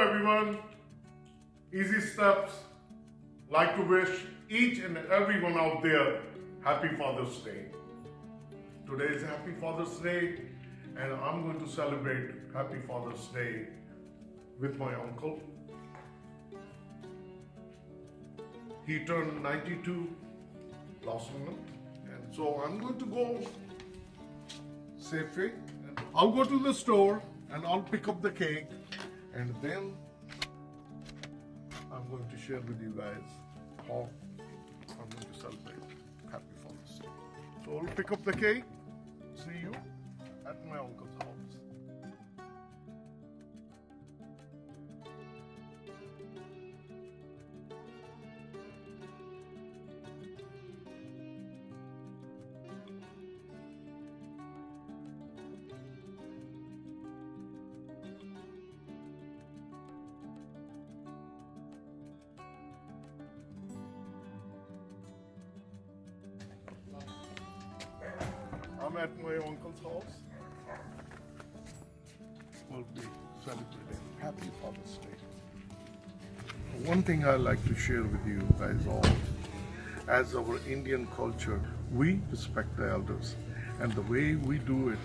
everyone. Easy Steps like to wish each and everyone out there Happy Father's Day. Today is Happy Father's Day, and I'm going to celebrate Happy Father's Day with my uncle. He turned 92 last month, and so I'm going to go safely. I'll go to the store and I'll pick up the cake, and then I'm going to share with you guys how I'm going to celebrate Happy Father's Day. So I'll pick up the cake. See you at my uncle's house. I'm at my uncle's house. We'll be celebrating Happy Father's Day. One thing I like to share with you guys all, as our Indian culture, we respect the elders, and the way we do it,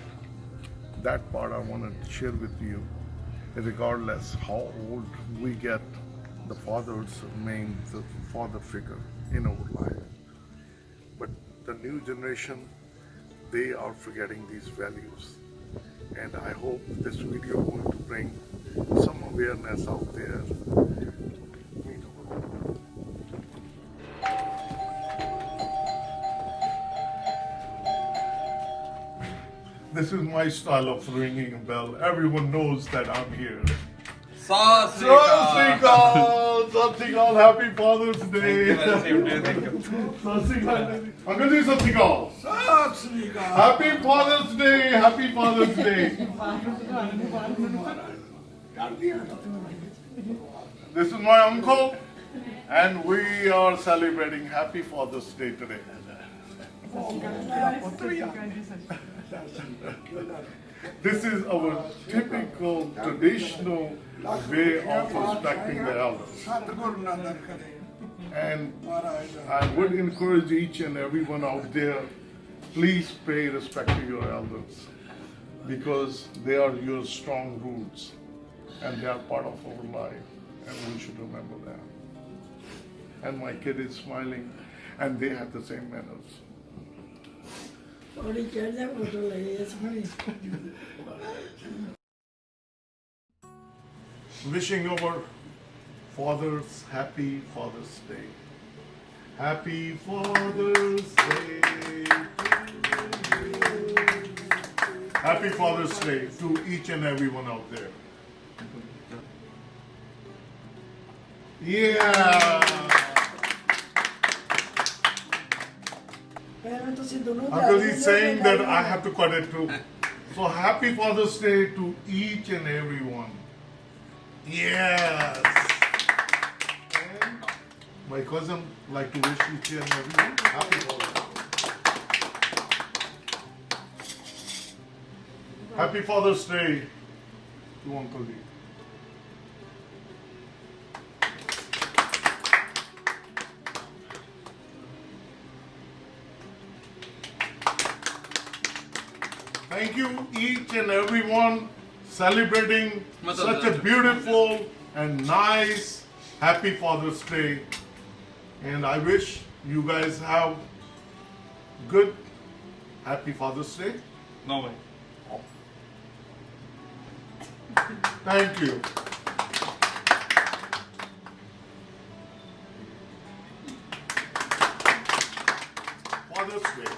that part I want to share with you. Regardless how old we get, the fathers remain the father figure in our life. But the new generation, they are forgetting these values, and I hope this video is going to bring some awareness out there. This is my style of ringing a bell. Everyone knows that I'm here. Sat Sri Akal. Sat Sri Akal, Happy Father's Day. Thank you. Sat Sri Akal. Uncle ji, Sat Sri Akal. Sat Sri Akal. Happy Father's Day, Happy Father's Day. This is my uncle, and we are celebrating Happy Father's Day today. This is our typical, traditional way of respecting the elders. Satguru Nanak Kare. And I would encourage each and everyone out there, please pay respect to your elders, because they are your strong roots and they are part of our life, and we should remember that. And my kid is smiling, and they have the same manners. Wishing our fathers Happy Father's Day. Happy Father's Day. Happy Father's Day to each and everyone out there. Yeah. Uncle is saying that I have to cut it too. So Happy Father's Day to each and everyone. Yes. And my cousin like to wish each and everyone Happy Father's Day. Happy Father's Day to Uncle Lee. Thank you each and everyone celebrating such a beautiful and nice Happy Father's Day. And I wish you guys have good Happy Father's Day. No way. Thank you. Father's Day.